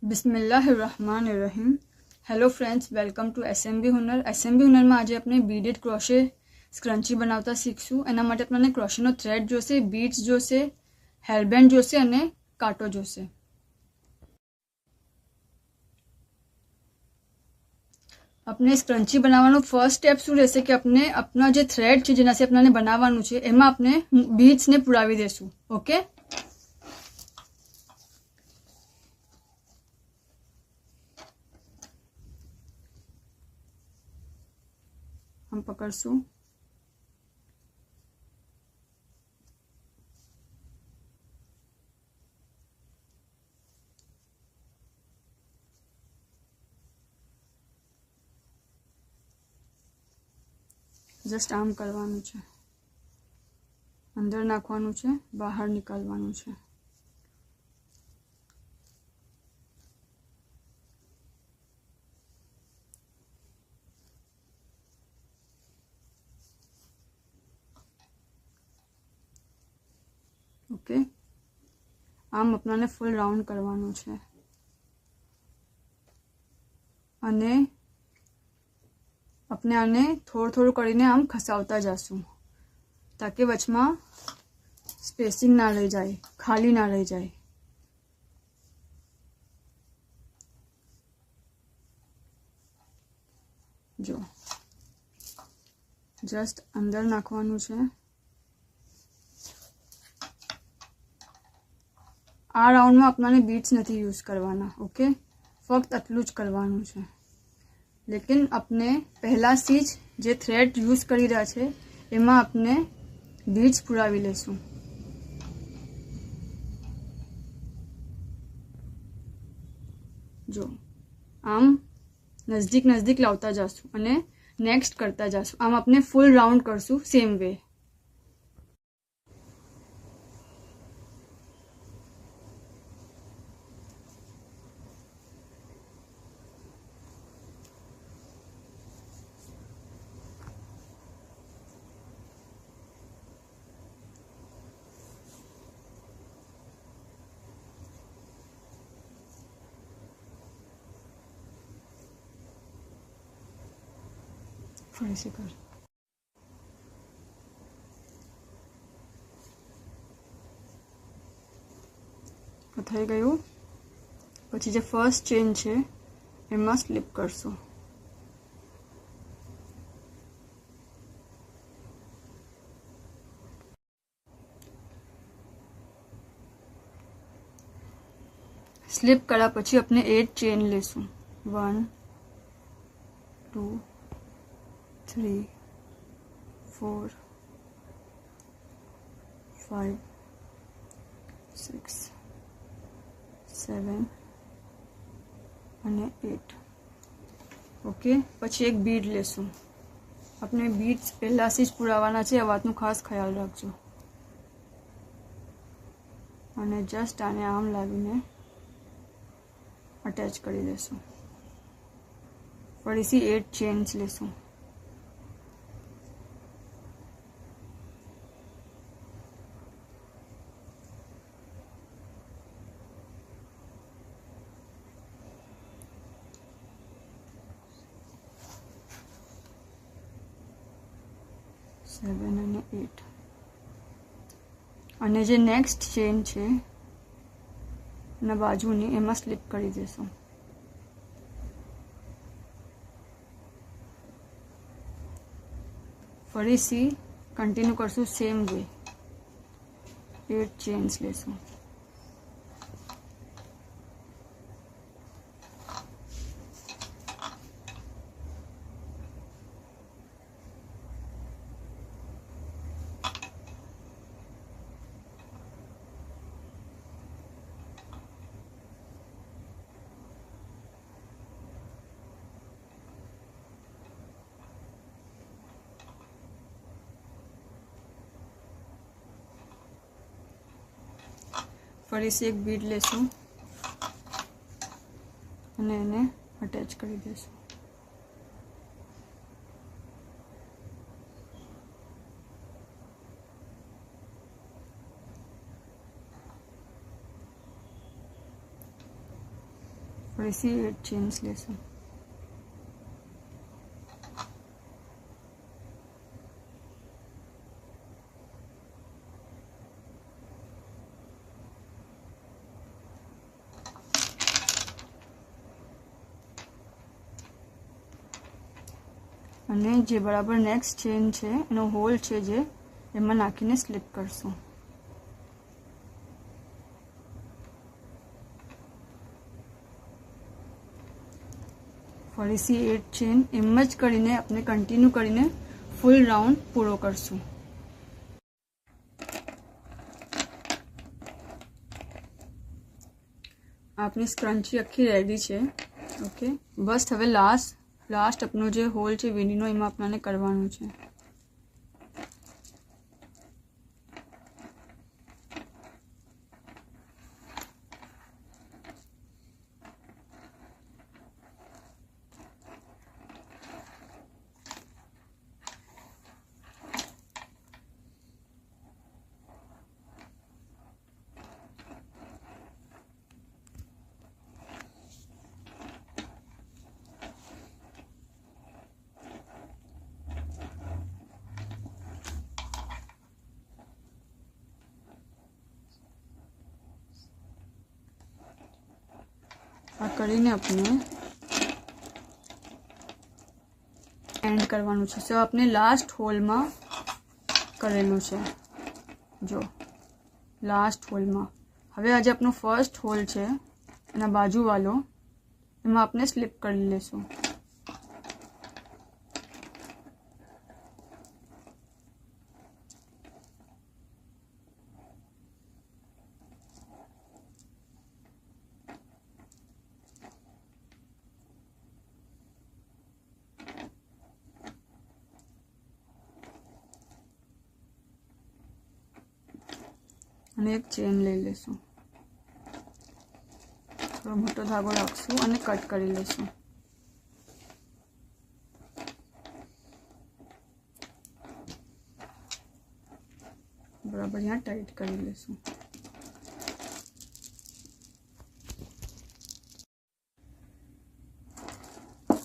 बिस्मिल्लाहिर्रहमानिर्रहीम। Hello friends, welcome to SMB Hunar. SMB Hunar में आज अपने बीडेड क्रोशे स्क्रंची बनावता શીખશું। એના માટે આપણને ક્રોશેનો થ્રેડ જોશે, બીડ્સ જોશે, હેરબેન્ડ જોશે અને કાંટો જોશે। આપણે સ્ક્રંચી બનાવવાનું ફર્સ્ટ સ્ટેપ શું રહેશે કે આપણે આપણા જે થ્રેડ છે જેનાથી આપણને બનાવવાનું છે એમાં આપણે બીડ્સને પુરાવી દેશું। ઓકે, हम पकड़शू। जस्ट आम करवानुं छे, अंदर नाखवानुं छे, बहार निकालवानुं छे। ओके, आम अपनाने फूल राउंड करवानुं छे अने अपने आने थोड़ું थोड़ું કરીને આમ ખસાવતા જશું તાકે વચમાં સ્પેસિંગ ના રહી જાય, ખાલી ના રહી જાય। જો જસ્ટ અંદર નાખવાનું છે। आ राउंड में अपने बीट्स नहीं यूज करवाना। ओके, फक्त आटलू ज करवानुं छे। लेकिन अपने पहला सी जे थ्रेड यूज करी रह्या छे एमां अपने बीट्स पुरावी लेशुं। जो आम नजदीक नजदीक लावता जाशुं अने नेक्स्ट करता जाशुं। आम अपने फूल राउंड करशुं सेम वे। ફરી से कर થઈ ગયું। પછી જે ફર્સ્ટ ચેન છે એમાં સ્લીપ કરશો। સ્લીપ કર્યા પછી આપણે 8 ચેન લેશું। 1 2 3 4 5 6 7 અને 8। ओके, પછી એક બીડ લેશું। આપણે બીડ્સ પહેલાથી જ પુરાવાના છે, આ વાતનું ખાસ ખ્યાલ રાખજો। અને જસ્ટ આને આમ લાવીને અટેચ કરી દેશું। ફરીથી 8 ચેન્સ લેશું। सेवन અને 8 અને જે નેક્સ્ટ ચેન છે ના બાજુની એમાં સ્લીપ કરી દેશું। ફરીથી કન્ટિન્યુ કરશું સેમ વે। 8 ચેન્સ લેશું। ફરીથી એક બીડ લેશું અને એને અટેચ કરી દેશું। ફરીથી 8 ચેન્સ લેશું. અને જે બરાબર નેક્સ્ટ ચેન છે એનો હોલ છે જે એમાં નાખીને સ્લીપ કરશું. ફરીથી 8 ચેન એમ જ કરીને આપણે કન્ટિન્યુ કરીને ફૂલ રાઉન્ડ પૂરો કરશું. આપની સ્ક્રન્ચી આખી રેડી છે. ઓકે, બસ હવે લાસ્ટ આપનો જે હોલ છે વીણીનો એમાં આપણને કરવાનું છે. આ કરીને આપણે એન્ડ કરવાનું છે. સો આપણે લાસ્ટ હોલમાં કરેલું છે. જો લાસ્ટ હોલમાં હવે આજે આપણો ફર્સ્ટ હોલ છે એના બાજુવાળો એમાં આપણે સ્લીપ કરી લેશું. અને એક ચેન લઈ લેશું. થોડો મોટો ધાગો રાખશું અને કટ કરી લેશું. બરાબર અહીંયા ટાઈટ કરી લેશું.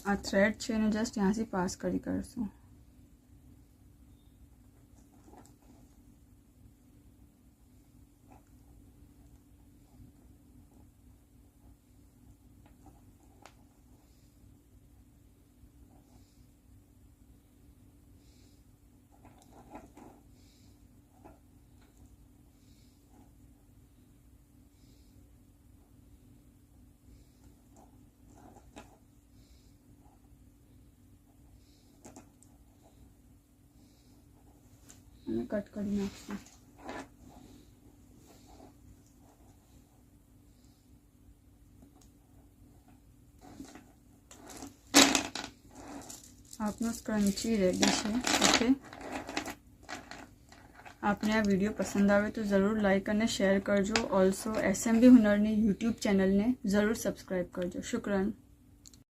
આ થ્રેડ છે એને જસ્ટ ત્યાંથી પાસ કરશું. અને કટ કરી નાખશું. આપનો સ્ક્રન્ચી રેડી છે. ઓકે, આપને આ વિડીયો પસંદ આવે તો જરૂર લાઈક અને શેર કરજો. ઓલ્સો SMB હુનરની યુટ્યુબ ચેનલને જરૂર સબસ્ક્રાઈબ કરજો. શુક્રન.